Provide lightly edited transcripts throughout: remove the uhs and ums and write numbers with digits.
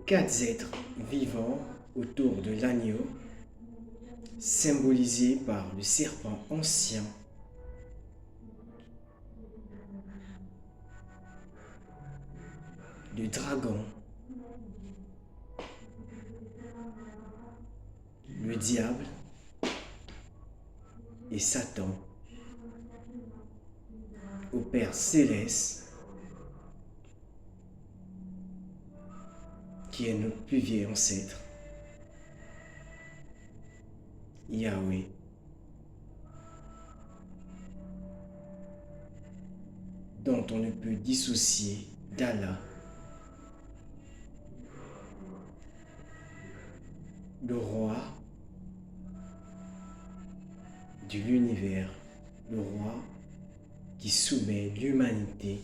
quatre êtres vivants autour de l'agneau, symbolisés par le serpent ancien, le dragon, le diable et Satan, au Père céleste, qui est notre plus vieil ancêtre, Yahweh. Dont on ne peut dissocier d'Allah, le roi de l'univers, le roi qui soumet l'humanité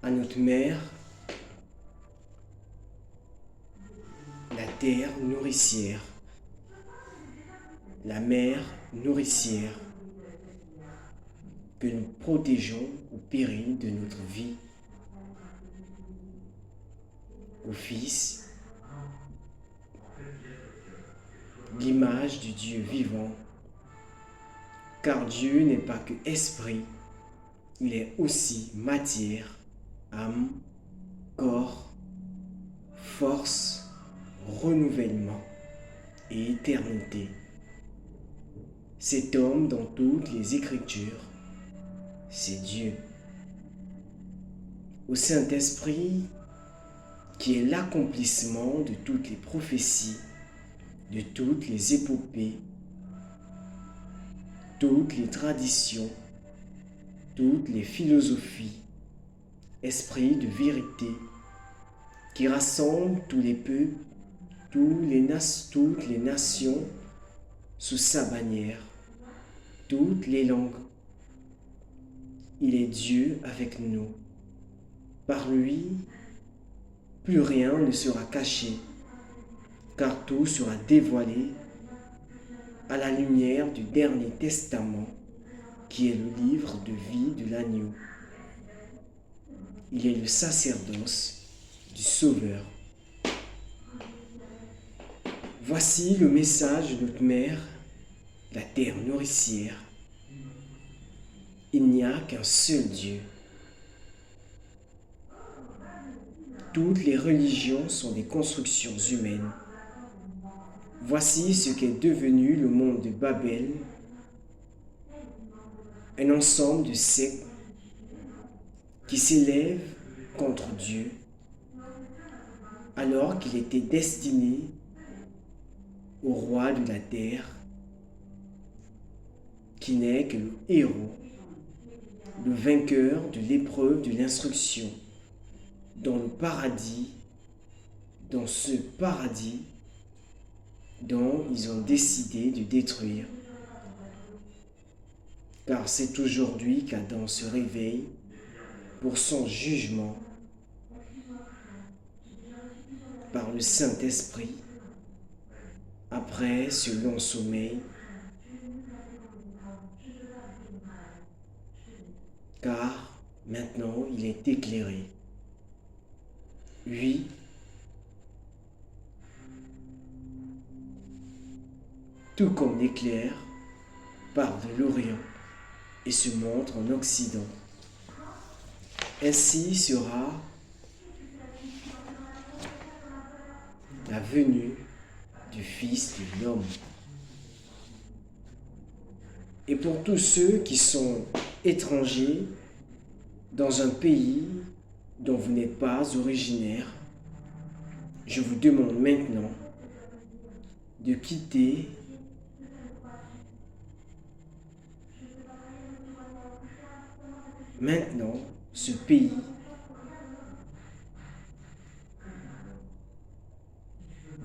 à notre mère, la terre nourricière, la mère nourricière que nous protégeons au péril de notre vie, au Fils, l'image du Dieu vivant, car Dieu n'est pas que esprit, il est aussi matière, âme, corps, force, renouvellement et éternité. Cet homme dans toutes les Écritures, c'est Dieu. Au Saint-Esprit, qui est l'accomplissement de toutes les prophéties, de toutes les épopées, toutes les traditions, toutes les philosophies, esprit de vérité, qui rassemble tous les peuples, toutes les nations sous sa bannière, toutes les langues. Il est Dieu avec nous. Par lui, plus rien ne sera caché, car tout sera dévoilé à la lumière du dernier testament, qui est le livre de vie de l'agneau. Il est le sacerdoce du Sauveur. Voici le message de notre mère, la terre nourricière. Il n'y a qu'un seul Dieu. Toutes les religions sont des constructions humaines. Voici ce qu'est devenu le monde de Babel, un ensemble de sectes qui s'élèvent contre Dieu, alors qu'il était destiné au roi de la terre, qui n'est que le héros, le vainqueur de l'épreuve de l'instruction, dans le paradis, dans ce paradis dont ils ont décidé de détruire. Car c'est aujourd'hui qu'Adam se réveille pour son jugement par le Saint-Esprit après ce long sommeil, car maintenant il est éclairé. Oui, tout comme l'éclair part de l'Orient et se montre en Occident. Ainsi sera la venue du Fils de l'homme. Et pour tous ceux qui sont étrangers dans un pays dont vous n'êtes pas originaire, je vous demande maintenant de quitter maintenant ce pays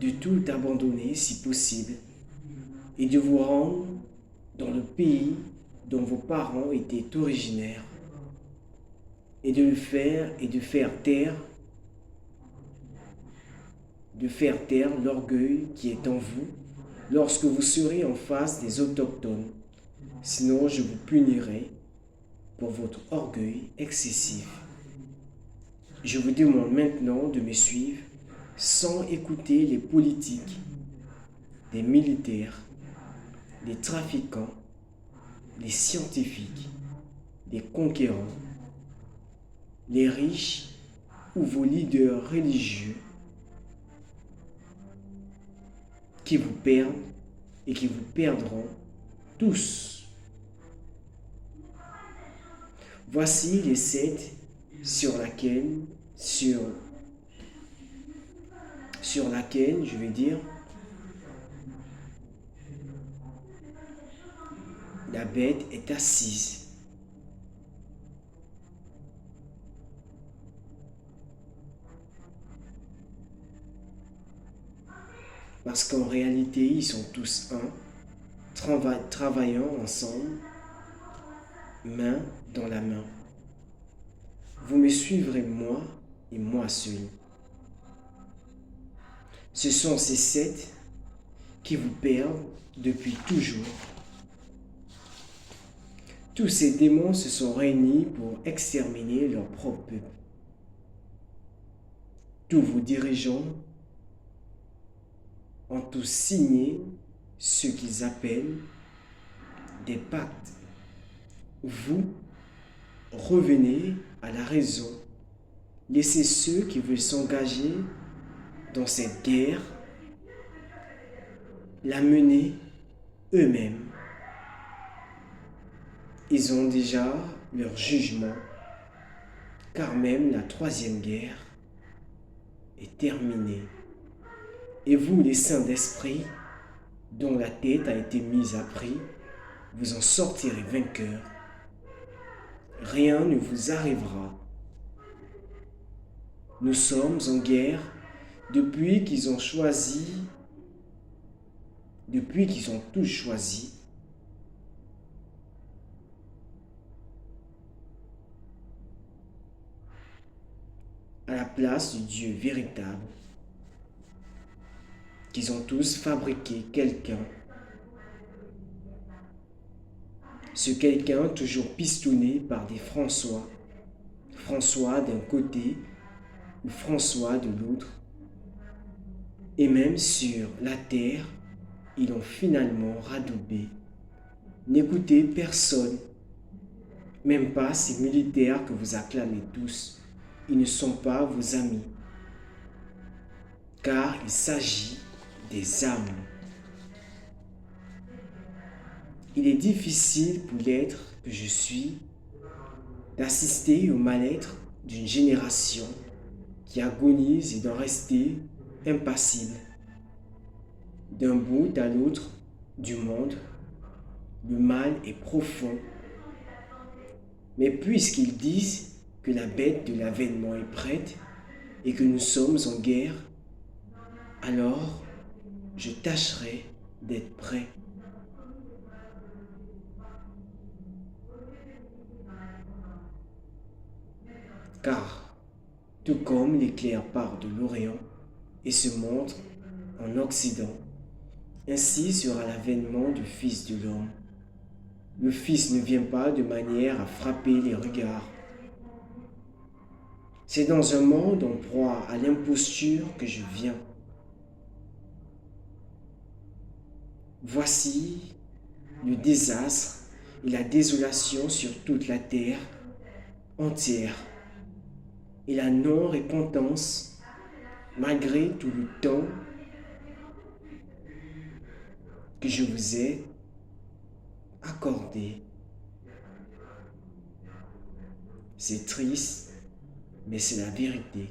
de tout abandonner si possible et de vous rendre dans le pays dont vos parents étaient originaires et de faire taire l'orgueil qui est en vous lorsque vous serez en face des autochtones. Sinon, je vous punirai pour votre orgueil excessif. Je vous demande maintenant de me suivre sans écouter les politiques, les militaires, les trafiquants, les scientifiques, les conquérants, les riches ou vos leaders religieux qui vous perdent et qui vous perdront tous. Voici les 7 sur laquelle, je vais dire, la bête est assise. Parce qu'en réalité, ils sont tous un, travaillant ensemble, main dans la main. Vous me suivrez moi et moi seul. Ce sont ces 7 qui vous perdent depuis toujours. Tous ces démons se sont réunis pour exterminer leur propre peuple. Tous vos dirigeants ont tous signé ce qu'ils appellent des pactes. Vous revenez à la raison. Laissez ceux qui veulent s'engager dans cette guerre la mener eux-mêmes. Ils ont déjà leur jugement, car même la 3e guerre est terminée. Et vous, les saints d'esprit, dont la tête a été mise à prix, vous en sortirez vainqueurs. Rien ne vous arrivera. Nous sommes en guerre depuis qu'ils ont tous choisi à la place du Dieu véritable, qu'ils ont tous fabriqué quelqu'un. Ce quelqu'un toujours pistonné par des François. François d'un côté ou François de l'autre. Et même sur la terre, ils ont finalement radoubé. N'écoutez personne, même pas ces militaires que vous acclamez tous. Ils ne sont pas vos amis, car il s'agit des âmes. Il est difficile pour l'être que je suis d'assister au mal-être d'une génération qui agonise et d'en rester impassible. D'un bout à l'autre du monde, le mal est profond. Mais puisqu'ils disent que la bête de l'avènement est prête et que nous sommes en guerre, alors je tâcherai d'être prêt. Car, tout comme l'éclair part de l'Orient et se montre en Occident, ainsi sera l'avènement du Fils de l'homme. Le Fils ne vient pas de manière à frapper les regards. C'est dans un monde en proie à l'imposture que je viens. Voici le désastre et la désolation sur toute la terre entière et la non-repentance malgré tout le temps que je vous ai accordé. C'est triste, mais c'est la vérité.